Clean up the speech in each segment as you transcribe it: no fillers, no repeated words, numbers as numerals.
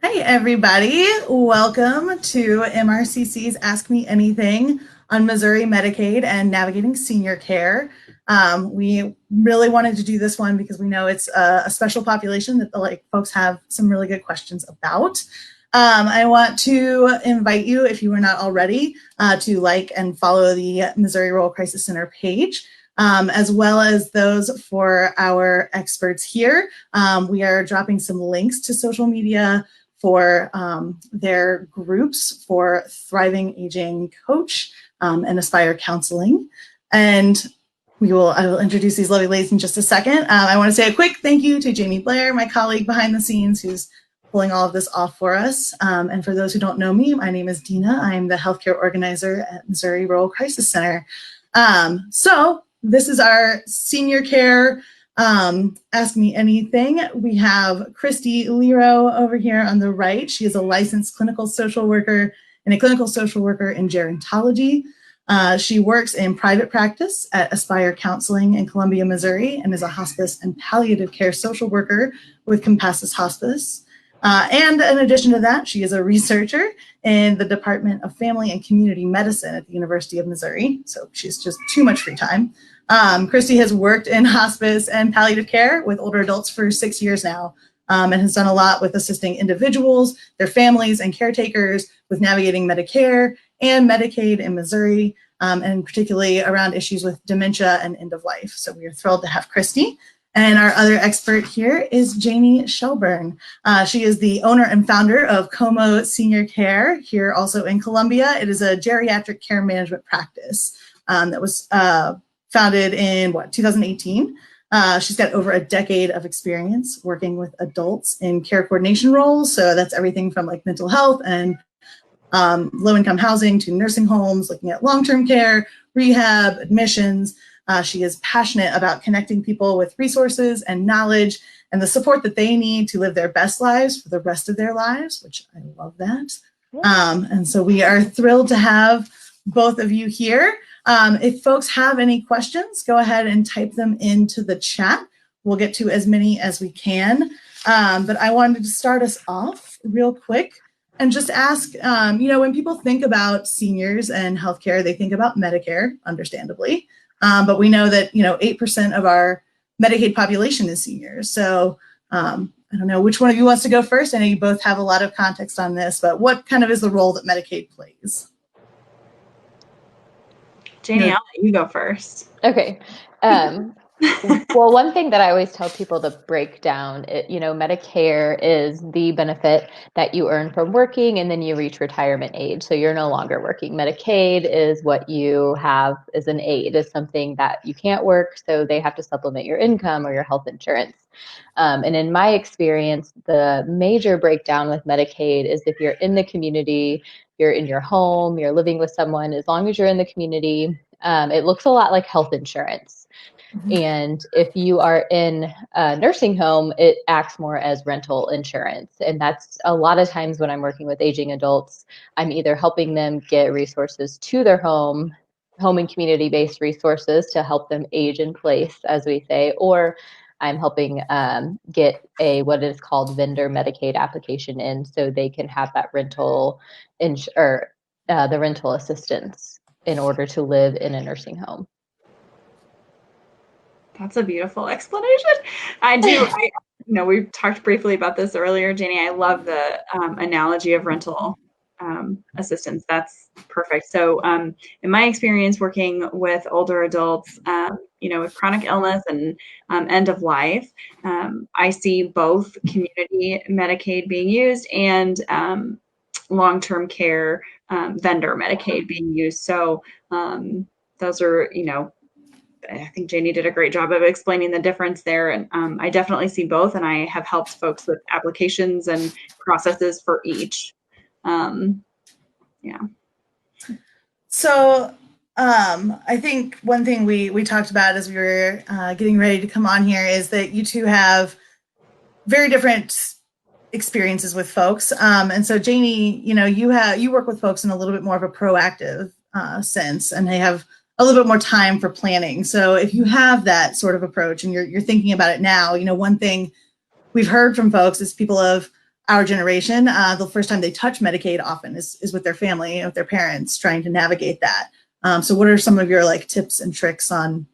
Hi, everybody. Welcome to MRCC's Ask Me Anything on Missouri Medicaid and navigating senior care. We really wanted to do this one because we know it's a special population that folks have some really good questions about. I want to invite you, if you are not already, to like and follow the Missouri Rural Crisis Center page. As well as those for our experts here. We are dropping some links to social media for their groups for Thriving Aging Coach and Aspire Counseling. And I will introduce these lovely ladies in just a second. I want to say a quick thank you to Janie Blair, my colleague behind the scenes, who's pulling all of this off for us. And for those who don't know me, my name is Dina. I'm the healthcare organizer at Missouri Rural Crisis Center. So this is our senior care Ask Me Anything. We have Christie Lero over here on the right. She is a licensed clinical social worker and a clinical social worker in gerontology. She works in private practice at Aspire Counseling in Columbia, Missouri, and is a hospice and palliative care social worker with Compassus Hospice. And in addition to that, she is a researcher in the Department of Family and Community Medicine at the University of Missouri. So she's just too much free time. Christie has worked in hospice and palliative care with older adults for 6 years now, and has done a lot with assisting individuals, their families, and caretakers with navigating Medicare and Medicaid in Missouri, and particularly around issues with dementia and end of life. So we are thrilled to have Christie. And our other expert here is Janie Shelburn. She is the owner and founder of Como Senior Care here also in Columbia. It is a geriatric care management practice that was founded in 2018. She's got over a decade of experience working with adults in care coordination roles. So that's everything from like mental health and low-income housing to nursing homes, looking at long-term care, rehab, admissions. She is passionate about connecting people with resources and knowledge and the support that they need to live their best lives for the rest of their lives, which I love that. And so we are thrilled to have both of you here. If folks have any questions, go ahead and type them into the chat. We'll get to as many as we can. But I wanted to start us off real quick and just ask, when people think about seniors and healthcare, they think about Medicare, understandably. But we know that, 8% of our Medicaid population is seniors. So I don't know which one of you wants to go first. I know you both have a lot of context on this, but what kind of is the role that Medicaid plays? Janie, I'll let you go first. Okay. Well, one thing that I always tell people to break down, Medicare is the benefit that you earn from working and then you reach retirement age. So you're no longer working. Medicaid is what you have as an aid, is something that you can't work. So they have to supplement your income or your health insurance. And in my experience, the major breakdown with Medicaid is if you're in the community, you're in your home, you're living with someone, as long as you're in the community, it looks a lot like health insurance. And if you are in a nursing home, it acts more as rental insurance. And that's a lot of times when I'm working with aging adults, I'm either helping them get resources to their home and community-based resources to help them age in place, as we say, or I'm helping get what is called vendor Medicaid application in so they can have that rental the rental assistance in order to live in a nursing home. That's a beautiful explanation. I do. We've talked briefly about this earlier, Janie. I love the analogy of rental assistance. That's perfect. So in my experience working with older adults, with chronic illness and end of life, I see both community Medicaid being used and long-term care vendor Medicaid being used. So those are, I think Janie did a great job of explaining the difference there. And I definitely see both. And I have helped folks with applications and processes for each. So I think one thing we talked about as we were getting ready to come on here is that you two have very different experiences with folks. And so Janie, you work with folks in a little bit more of a proactive sense, and they have a little bit more time for planning. So if you have that sort of approach and you're thinking about it now, one thing we've heard from folks is people have our generation, the first time they touch Medicaid often is with their family, with their parents, trying to navigate that. So what are some of your like tips and tricks on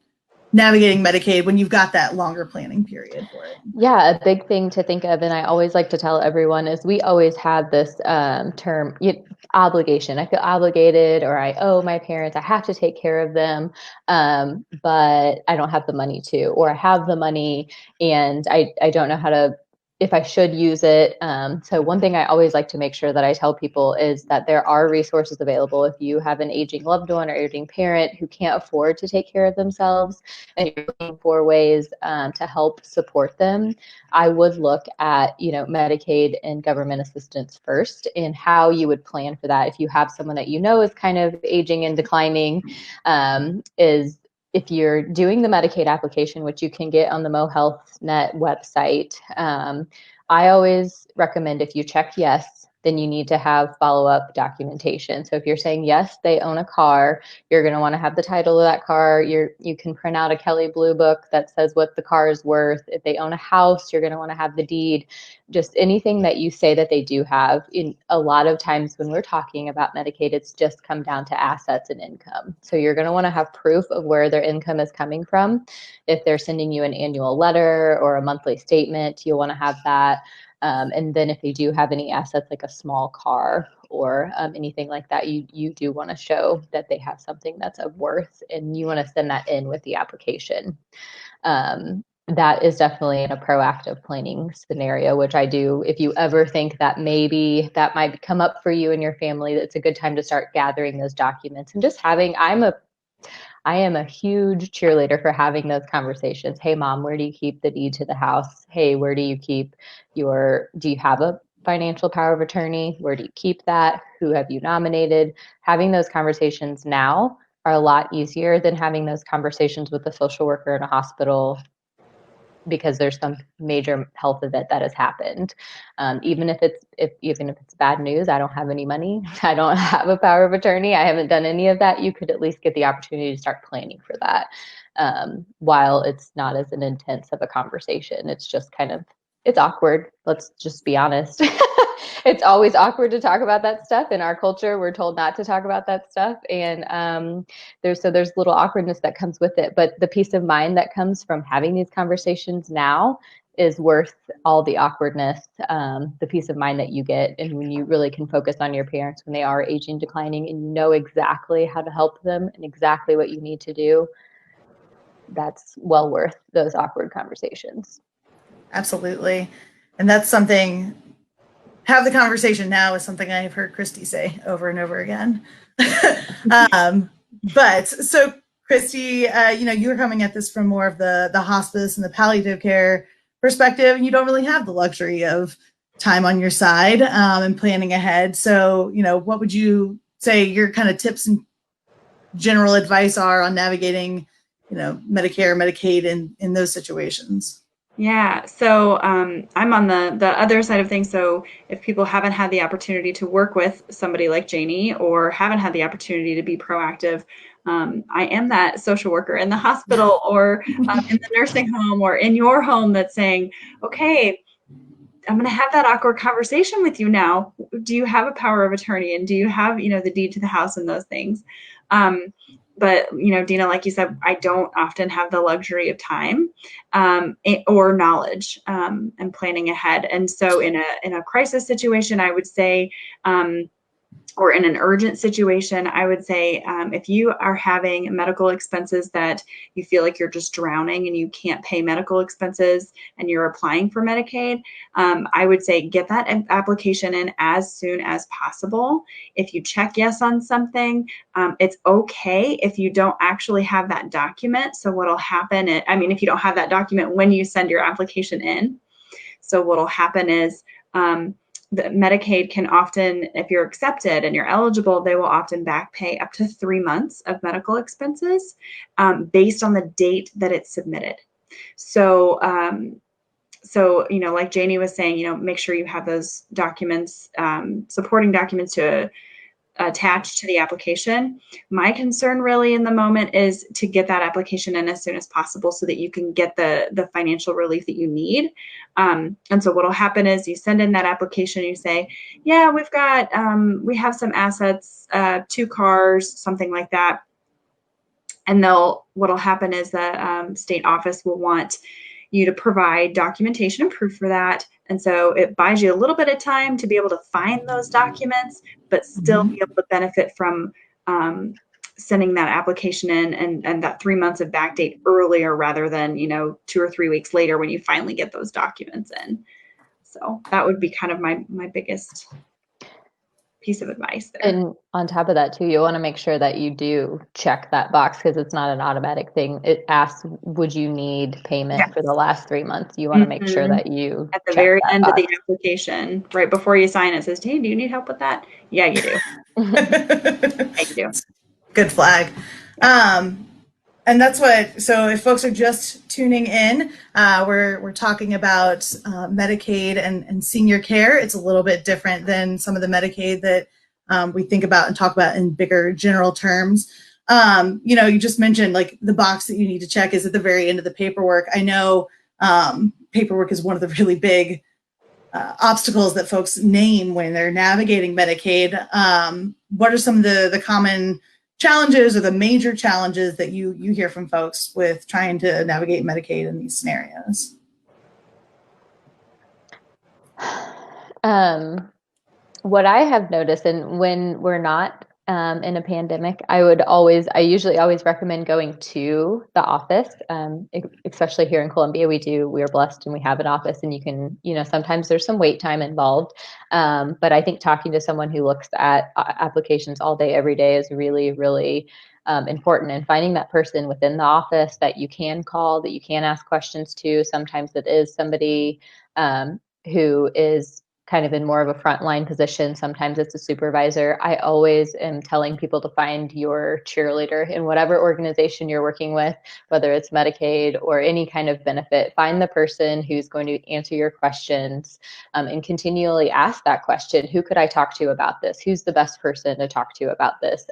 navigating Medicaid when you've got that longer planning period for it? Yeah, a big thing to think of, and I always like to tell everyone, is we always have this term, obligation. I feel obligated, or I owe my parents, I have to take care of them, but I don't have the money to, or I have the money and I don't know how to, if I should use it. So one thing I always like to make sure that I tell people is that there are resources available. If you have an aging loved one or aging parent who can't afford to take care of themselves, and you're looking for ways to help support them, I would look at, Medicaid and government assistance first, and how you would plan for that. If you have someone that is kind of aging and declining, is if you're doing the Medicaid application, which you can get on the MoHealthNet website, I always recommend, if you check yes, then you need to have follow-up documentation. So if you're saying yes, they own a car, you're going to want to have the title of that car. You can print out a Kelley Blue Book that says what the car is worth. If they own a house, you're going to want to have the deed. Just anything that you say that they do have. In a lot of times when we're talking about Medicaid, it's just come down to assets and income. So you're going to want to have proof of where their income is coming from. If they're sending you an annual letter or a monthly statement, you'll want to have that. And then if they do have any assets, like a small car or anything like that, you do want to show that they have something that's of worth, and you want to send that in with the application. That is definitely in a proactive planning scenario, which I do. If you ever think that maybe that might come up for you and your family, it's a good time to start gathering those documents and just having, I am a huge cheerleader for having those conversations. Hey, mom, where do you keep the deed to the house? Hey, where do you keep do you have a financial power of attorney? Where do you keep that? Who have you nominated? Having those conversations now are a lot easier than having those conversations with a social worker in a hospital because there's some major health event that has happened. Even if it's bad news, I don't have any money, I don't have a power of attorney, I haven't done any of that, you could at least get the opportunity to start planning for that. While it's not as an intense of a conversation, it's just it's awkward. Let's just be honest. It's always awkward to talk about that stuff. In our culture, we're told not to talk about that stuff. And there's little awkwardness that comes with it. But the peace of mind that comes from having these conversations now is worth all the awkwardness, the peace of mind that you get. And when you really can focus on your parents when they are aging, declining, and you know exactly how to help them and exactly what you need to do, that's well worth those awkward conversations. Absolutely. And that's something, have the conversation now is something I've heard Christie say over and over again. But so Christie, you were coming at this from more of the hospice and the palliative care perspective, and you don't really have the luxury of time on your side and planning ahead. So, what would you say your kind of tips and general advice are on navigating, Medicare, Medicaid in those situations? Yeah, so I'm on the other side of things. So if people haven't had the opportunity to work with somebody like Janie, or haven't had the opportunity to be proactive, I am that social worker in the hospital or in the nursing home or in your home that's saying, okay, I'm going to have that awkward conversation with you now. Do you have a power of attorney, and do you have, the deed to the house and those things? But, Dina, like you said, I don't often have the luxury of time or knowledge and planning ahead. And so in a crisis situation, I would say, or in an urgent situation, I would say, if you are having medical expenses that you feel like you're just drowning and you can't pay medical expenses and you're applying for Medicaid, I would say get that application in as soon as possible. If you check yes on something, it's okay if you don't actually have that document. So what'll happen, if you don't have that document when you send your application in, so what'll happen is, the Medicaid can often, if you're accepted and you're eligible, they will often back pay up to 3 months of medical expenses based on the date that it's submitted. So, like Janie was saying, make sure you have those documents, supporting documents to attached to the application. My concern really in the moment is to get that application in as soon as possible so that you can get the financial relief that you need. And so what'll happen is you send in that application, you say, yeah, we have some assets, 2 cars, something like that. And what'll happen is the state office will want you to provide documentation and proof for that. And so it buys you a little bit of time to be able to find those documents, but still be able to benefit from sending that application in and that 3 months of backdate earlier rather than, 2 or 3 weeks later when you finally get those documents in. So that would be kind of my biggest piece of advice there. And on top of that too, you want to make sure that you do check that box because it's not an automatic thing. It asks, would you need payment for the last 3 months? You want to make sure that you at the very end of the application, right before you sign it, says, hey, do you need help with that? Yeah, you do. Yeah, you do. Good flag. And that's so if folks are just tuning in, we're talking about Medicaid and senior care. It's a little bit different than some of the Medicaid that we think about and talk about in bigger general terms. You just mentioned like the box that you need to check is at the very end of the paperwork. I know paperwork is one of the really big obstacles that folks name when they're navigating Medicaid. What are some of the common challenges or the major challenges that you hear from folks with trying to navigate Medicaid in these scenarios? What I have noticed, and when we're not in a pandemic, I usually always recommend going to the office, especially here in Columbia. We are blessed and we have an office, and you can, sometimes there's some wait time involved. But I think talking to someone who looks at applications all day, every day is really, really important, and finding that person within the office that you can call, that you can ask questions to. Sometimes it is somebody who is kind of in more of a frontline position. Sometimes it's a supervisor. I always am telling people to find your cheerleader in whatever organization you're working with, whether it's Medicaid or any kind of benefit. Find the person who's going to answer your questions and continually ask that question. Who could I talk to about this? Who's the best person to talk to about this?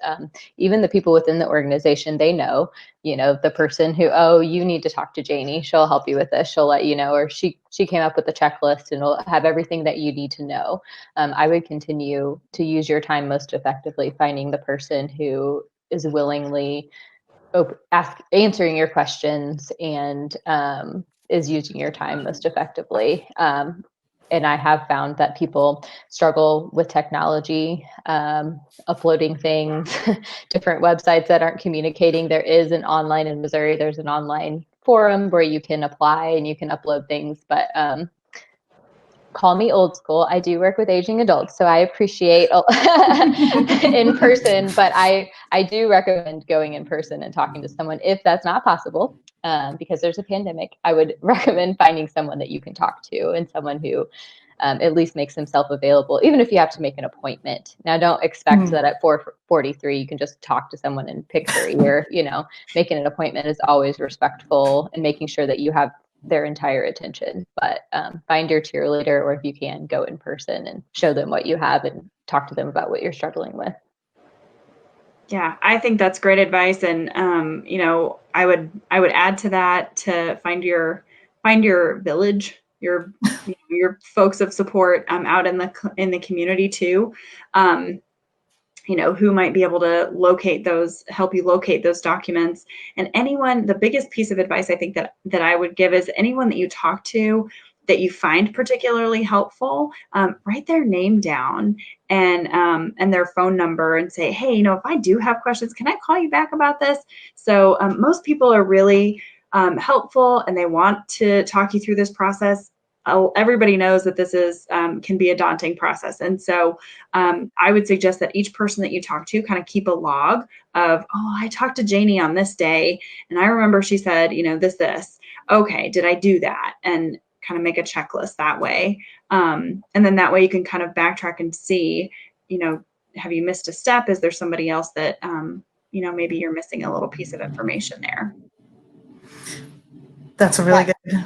Even the people within the organization, they know, the person who, oh, you need to talk to Janie. She'll help you with this. She'll let you know, or she came up with a checklist and will have everything that you need to know. I would continue to use your time most effectively, finding the person who is willingly answering your questions and is using your time most effectively. And I have found that people struggle with technology, uploading things, different websites that aren't communicating. There is an online in Missouri, there's an online forum where you can apply and you can upload things, but call me old school. I do work with aging adults, so I appreciate in person, but I do recommend going in person and talking to someone. If that's not possible, because there's a pandemic, I would recommend finding someone that you can talk to and someone who at least makes himself available, even if you have to make an appointment. Now, don't expect that at 4:43 you can just talk to someone and pick their ear. Making an appointment is always respectful and making sure that you have their entire attention. But find your cheerleader, or if you can, go in person and show them what you have and talk to them about what you're struggling with. Yeah, I think that's great advice. And, I would add to that to find your village, your folks of support out in the community too. Who might be able to help you locate those documents. And the biggest piece of advice I think that I would give is anyone that you talk to that you find particularly helpful, write their name down and their phone number and say, hey, if I do have questions, can I call you back about this? So most people are really helpful and they want to talk you through this process. Everybody knows that this can be a daunting process. And so I would suggest that each person that you talk to kind of keep a log of, oh, I talked to Janie on this day, and I remember she said, this. Okay, did I do that? And kind of make a checklist that way. And then that way you can kind of backtrack and see, have you missed a step? Is there somebody else that, maybe you're missing a little piece of information there? That's a really good.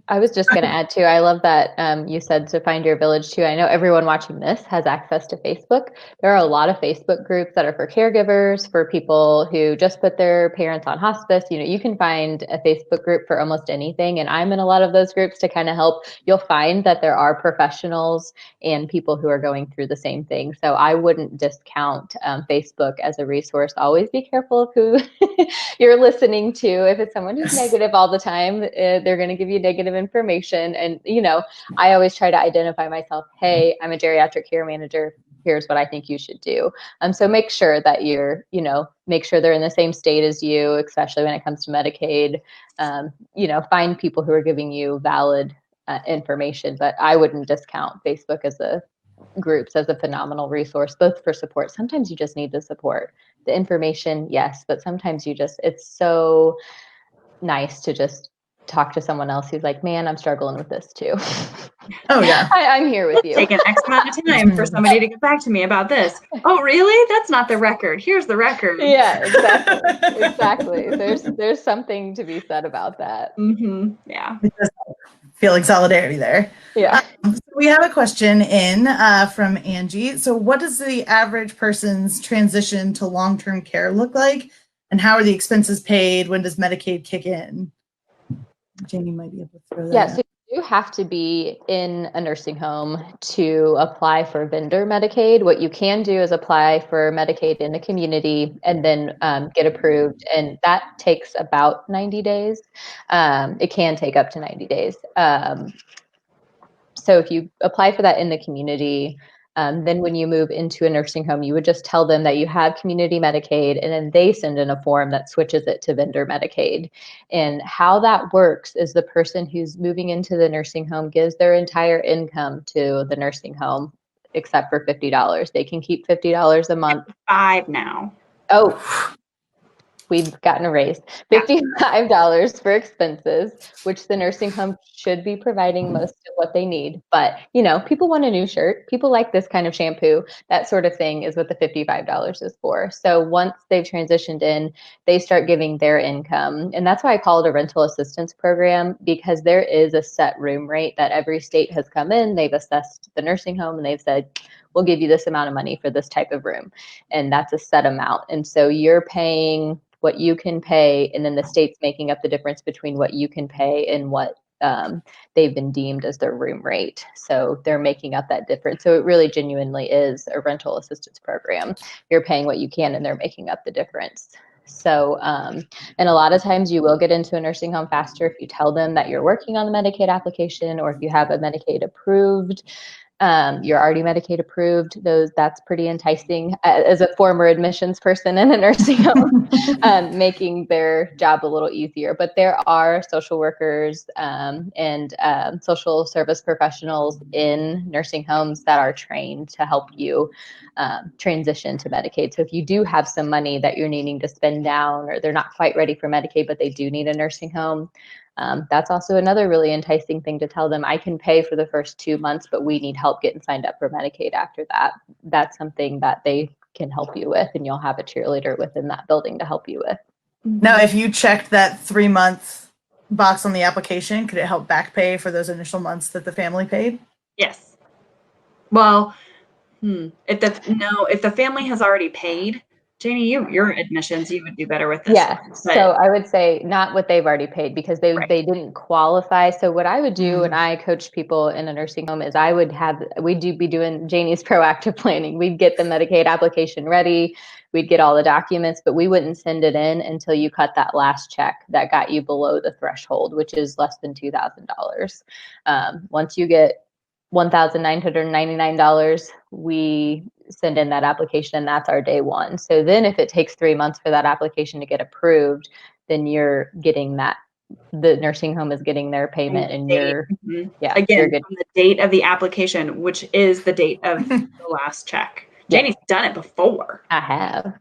I was just going to add too, I love that you said to find your village too. I know everyone watching this has access to Facebook. There are a lot of Facebook groups that are for caregivers, for people who just put their parents on hospice. You know, you can find a Facebook group for almost anything. And I'm in a lot of those groups to kind of help. You'll find that there are professionals and people who are going through the same thing. So I wouldn't discount Facebook as a resource. Always be careful of who you're listening to. If it's someone who's negative all the time, they're going to give you negative information. And, you know, I always try to identify myself. Hey, I'm a geriatric care manager. Here's what I think you should do. So make sure that make sure they're in the same state as you, especially when it comes to Medicaid. Find people who are giving you valid information, but I wouldn't discount Facebook as a phenomenal resource, both for support. Sometimes you just need the support, the information, yes, but sometimes it's so nice to just talk to someone else who's like, man, I'm struggling with this too. Oh yeah. I'm here with you. Take an X amount of time for somebody to get back to me about this. Oh, really? That's not the record. Here's the record. Yeah, exactly. There's something to be said about that. Mm-hmm. Yeah. Feeling solidarity there. Yeah. So we have a question in from Angie. So what does the average person's transition to long-term care look like? And how are the expenses paid? When does Medicaid kick in? Janie might be able to throw that. Yeah, so you have to be in a nursing home to apply for vendor Medicaid. What you can do is apply for Medicaid in the community and then get approved. And that takes about 90 days. It can take up to 90 days. So if you apply for that in the community, then when you move into a nursing home, you would just tell them that you have community Medicaid, and then they send in a form that switches it to vendor Medicaid. And how that works is the person who's moving into the nursing home gives their entire income to the nursing home, except for $50. They can keep $50 a month. $5 now. Oh, we've gotten a raise. $55 for expenses, which the nursing home should be providing most of what they need. But, people want a new shirt. People like this kind of shampoo. That sort of thing is what the $55 is for. So once they've transitioned in, they start giving their income. And that's why I call it a rental assistance program, because there is a set room rate that every state has come in. They've assessed the nursing home and they've said, we'll give you this amount of money for this type of room. And that's a set amount. And so you're paying what you can pay, and then the state's making up the difference between what you can pay and what they've been deemed as their room rate. So they're making up that difference. So it really genuinely is a rental assistance program. You're paying what you can and they're making up the difference. So, and a lot of times you will get into a nursing home faster if you tell them that you're working on the Medicaid application, or if you have a Medicaid approved. You're already Medicaid approved. That's pretty enticing as a former admissions person in a nursing home, making their job a little easier. But there are social workers and social service professionals in nursing homes that are trained to help you transition to Medicaid. So if you do have some money that you're needing to spend down, or they're not quite ready for Medicaid, but they do need a nursing home, that's also another really enticing thing to tell them. I can pay for the first 2 months, but we need help getting signed up for Medicaid after that. That's something that they can help you with, and you'll have a cheerleader within that building to help you with. Now, if you checked that 3-month box on the application, could it help back pay for those initial months that the family paid? Yes. Well, if the family has already paid, Janie, your admissions, you would do better with this. Yeah. So I would say not what they've already paid, because they didn't qualify. So what I would do when I coach people in a nursing home is we'd be doing Janie's proactive planning. We'd get the Medicaid application ready. We'd get all the documents, but we wouldn't send it in until you cut that last check that got you below the threshold, which is less than $2,000. Once you get $1,999, we send in that application, and that's our day one. So then if it takes 3 months for that application to get approved, then you're getting that, the nursing home is getting their payment, and you're again from the date of the application, which is the date of the last check. Janie's done it before. I have.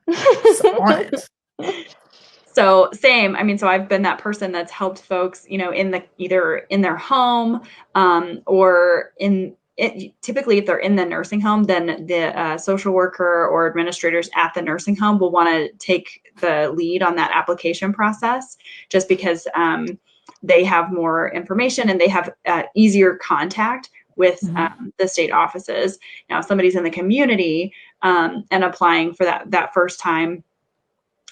So same. I mean, so I've been that person that's helped folks, either in their home or typically if they're in the nursing home, then the social worker or administrators at the nursing home will want to take the lead on that application process, just because they have more information and they have easier contact with the state offices. Now, if somebody's in the community and applying for that first time,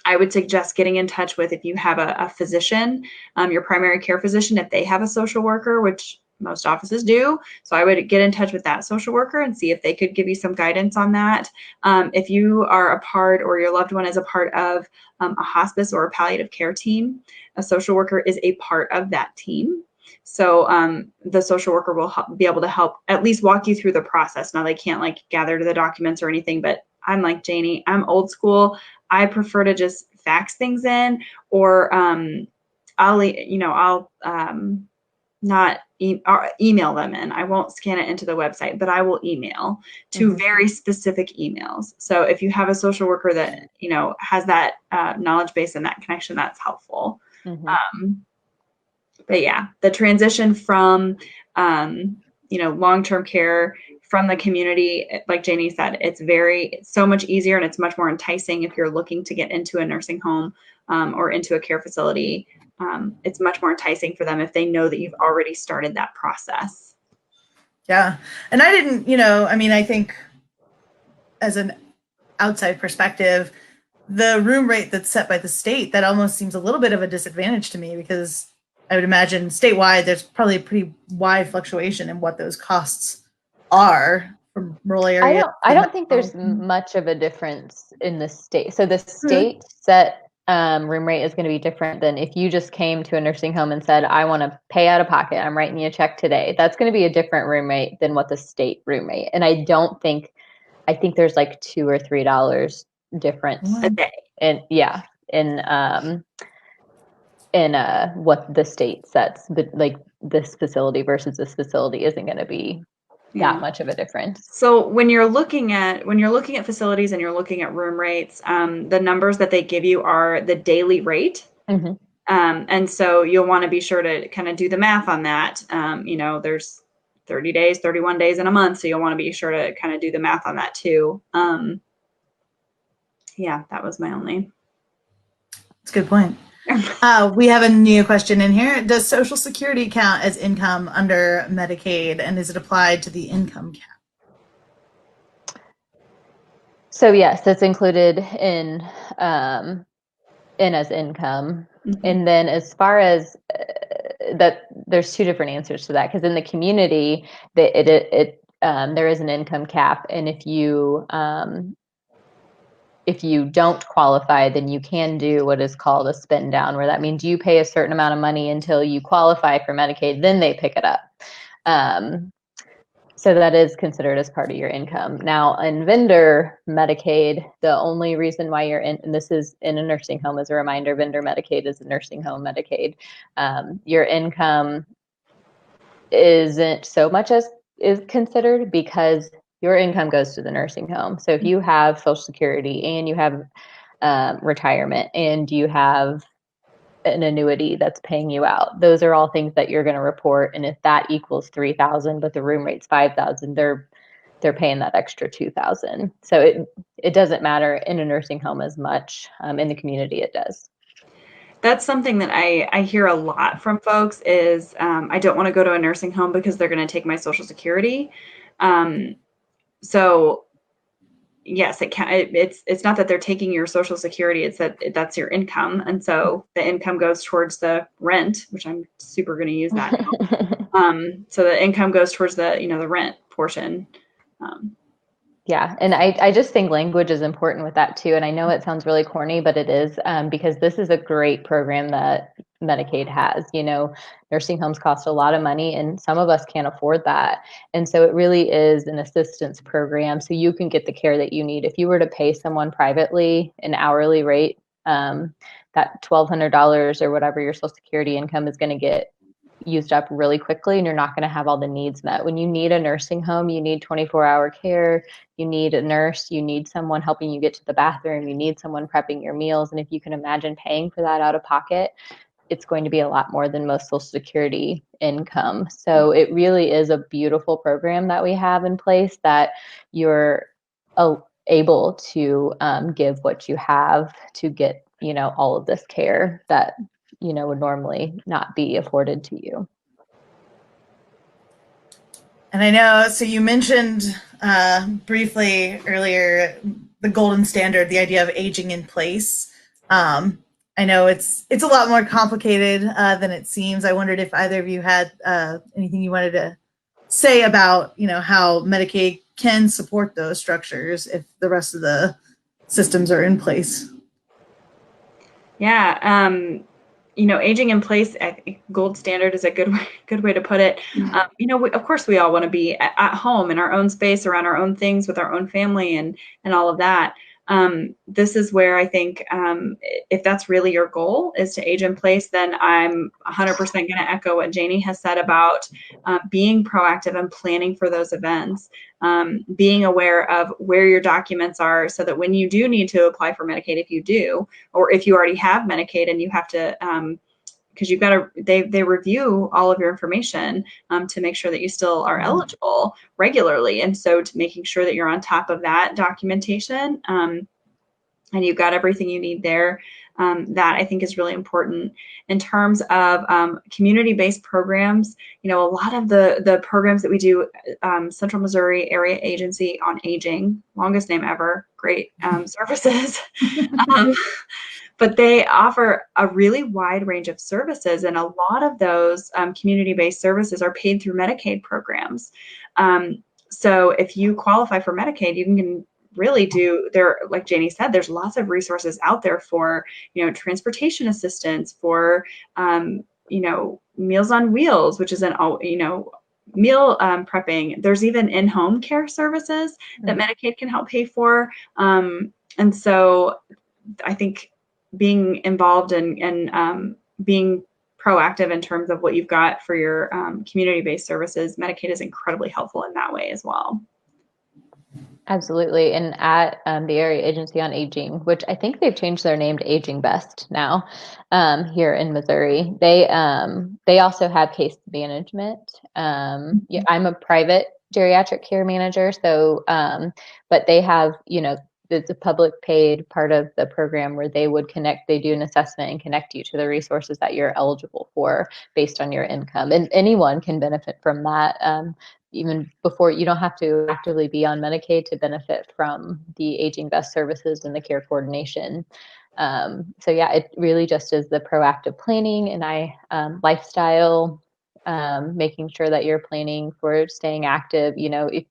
I would suggest getting in touch with, if you have a physician, your primary care physician, if they have a social worker, which most offices do. So I would get in touch with that social worker and see if they could give you some guidance on that. If you are a part, or your loved one is a part of a hospice or a palliative care team, a social worker is a part of that team. So the social worker will be able to help at least walk you through the process. Now, they can't like gather the documents or anything, but I'm like Janie, I'm old school. I prefer to just fax things in, or I'll not email them in. I won't scan it into the website, but I will email to very specific emails. So if you have a social worker that, has that knowledge base and that connection, that's helpful. But yeah, the transition from, long-term care from the community, like Janie said, it's so much easier, and it's much more enticing if you're looking to get into a nursing home or into a care facility. It's much more enticing for them if they know that you've already started that process. Yeah. And I didn't, I think as an outside perspective, the room rate that's set by the state, that almost seems a little bit of a disadvantage to me, because I would imagine statewide, there's probably a pretty wide fluctuation in what those costs are from rural areas. I don't think there's much of a difference in the state. So the state set room rate is going to be different than if you just came to a nursing home and said, I want to pay out of pocket, I'm writing you a check today. That's going to be a different room rate than what the state room rate. And I think there's like $2 or $3 difference a day. And in what the state sets, but like this facility versus this facility isn't going to be that much of a difference. So when you're looking at facilities and you're looking at room rates, the numbers that they give you are the daily rate. And so you'll want to be sure to kind of do the math on that. There's 30 days, 31 days in a month. So you'll want to be sure to kind of do the math on that too. That was my only. That's a good point. We have a new question in here. Does Social Security count as income under Medicaid, and is it applied to the income cap? So yes, it's included in as income. And then as far as that, there's two different answers to that, because in the community, there is an income cap, and if you don't qualify, then you can do what is called a spend down, where that means you pay a certain amount of money until you qualify for Medicaid, then they pick it up. So that is considered as part of your income. Now, in vendor Medicaid, the only reason why you're in, and this is in a nursing home as a reminder, vendor Medicaid is a nursing home Medicaid. Your income isn't so much as is considered, because your income goes to the nursing home. So if you have Social Security and you have retirement and you have an annuity that's paying you out, those are all things that you're going to report. And if that equals $3,000, but the room rate's $5,000, they're paying that extra $2,000. So it doesn't matter in a nursing home as much. In the community, it does. That's something that I hear a lot from folks is I don't want to go to a nursing home because they're going to take my Social Security. So yes, it's not that they're taking your Social Security, it's that that's your income. And so the income goes towards the rent, which I'm super going to use that. So the income goes towards the, the rent portion. Yeah. And I just think language is important with that too. And I know it sounds really corny, but it is, because this is a great program that Medicaid has. Nursing homes cost a lot of money, and some of us can't afford that. And so it really is an assistance program, so you can get the care that you need. If you were to pay someone privately an hourly rate, that $1,200 or whatever your Social Security income is going to get used up really quickly, and you're not going to have all the needs met. When you need a nursing home, you need 24-hour care, you need a nurse, you need someone helping you get to the bathroom, you need someone prepping your meals. And if you can imagine paying for that out of pocket, it's going to be a lot more than most Social Security income. So it really is a beautiful program that we have in place, that you're able to give what you have to get, all of this care that would normally not be afforded to you. And I know, so you mentioned briefly earlier the golden standard, the idea of aging in place. I know it's a lot more complicated than it seems. I wondered if either of you had anything you wanted to say about, how Medicaid can support those structures if the rest of the systems are in place. Yeah, aging in place, I think gold standard is a good way to put it. Of course, we all want to be at home in our own space, around our own things, with our own family, and all of that. This is where I think if that's really your goal, is to age in place, then I'm 100% going to echo what Janie has said about being proactive and planning for those events, being aware of where your documents are, so that when you do need to apply for Medicaid, if you do, or if you already have Medicaid and you have to, because you've got to, they review all of your information to make sure that you still are eligible regularly. And so to making sure that you're on top of that documentation and you've got everything you need there, that I think is really important. In terms of community-based programs, a lot of the programs that we do, Central Missouri Area Agency on Aging, longest name ever, great services. But they offer a really wide range of services, and a lot of those community-based services are paid through Medicaid programs. So if you qualify for Medicaid, you can really do there, like Janie said, there's lots of resources out there for, transportation assistance, for, Meals on Wheels, which is meal prepping. There's even in-home care services that Medicaid can help pay for. And so I think being involved and being proactive in terms of what you've got for your community-based services, Medicaid is incredibly helpful in that way as well. Absolutely. And at the Area Agency on Aging, which I think they've changed their name to Aging Best now here in Missouri, they also have case management. Yeah, I'm a private geriatric care manager, so but they have, it's a public paid part of the program where they do an assessment and connect you to the resources that you're eligible for based on your income. And anyone can benefit from that. Even before, you don't have to actively be on Medicaid to benefit from the Aging Best services and the care coordination. So yeah, it really just is the proactive planning and lifestyle, making sure that you're planning for staying active. If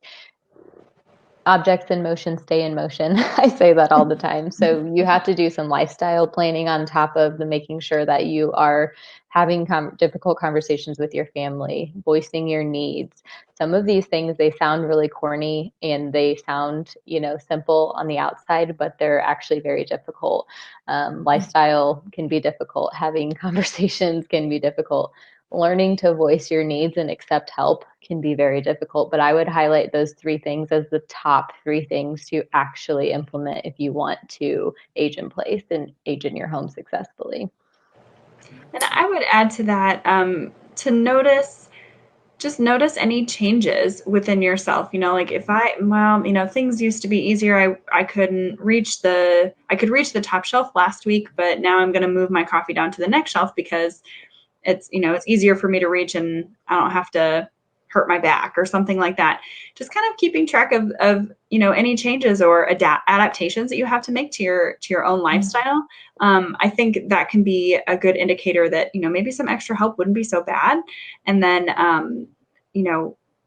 objects in motion stay in motion. I say that all the time. So you have to do some lifestyle planning on top of the making sure that you are having difficult conversations with your family, voicing your needs. Some of these things, they sound really corny and they sound, simple on the outside, but they're actually very difficult. Lifestyle can be difficult. Having conversations can be difficult. Learning to voice your needs and accept help can be very difficult, but I would highlight those 3 things as the top 3 things to actually implement if you want to age in place and age in your home successfully. And I would add to that to notice any changes within yourself. Like if things used to be easier. I could reach the top shelf last week, but now I'm going to move my coffee down to the next shelf because it's easier for me to reach and I don't have to hurt my back or something like that. Just kind of keeping track of any changes or adaptations that you have to make to your own lifestyle. I think that can be a good indicator that, maybe some extra help wouldn't be so bad. And then,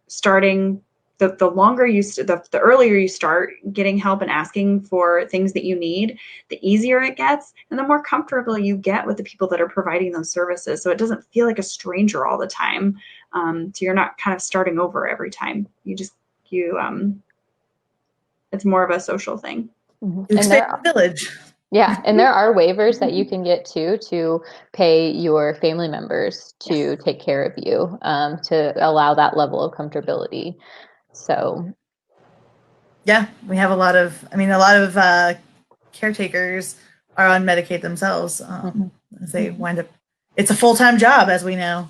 starting the longer the earlier you start getting help and asking for things that you need, the easier it gets and the more comfortable you get with the people that are providing those services. So it doesn't feel like a stranger all the time. So you're not kind of starting over every time. It's more of a social thing. Mm-hmm. And there are village. Yeah. And there are waivers that you can get to pay your family members to take care of you, to allow that level of comfortability. So, yeah, we have a lot of caretakers are on Medicaid themselves. As they wind up, it's a full-time job, as we know.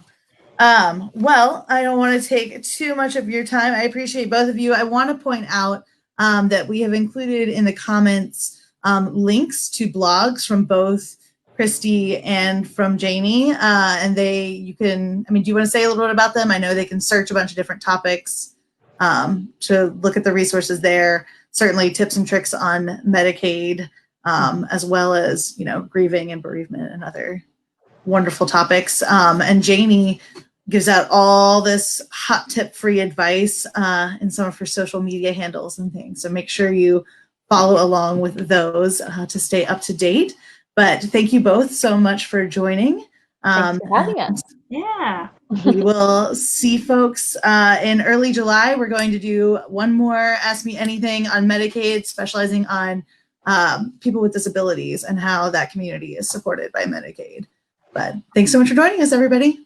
Well, I don't want to take too much of your time. I appreciate both of you. I want to point out that we have included in the comments links to blogs from both Christie, and from Janie. And do you want to say a little bit about them? I know they can search a bunch of different topics to look at the resources there. Certainly tips and tricks on Medicaid, as well as, grieving and bereavement and other wonderful topics. And Janie gives out all this hot tip free advice in some of her social media handles and things. So make sure you follow along with those to stay up to date. But thank you both so much for joining. Thanks for having us. Yeah. We will see folks in early July. We're going to do one more Ask Me Anything on Medicaid, specializing on people with disabilities and how that community is supported by Medicaid. But thanks so much for joining us, everybody.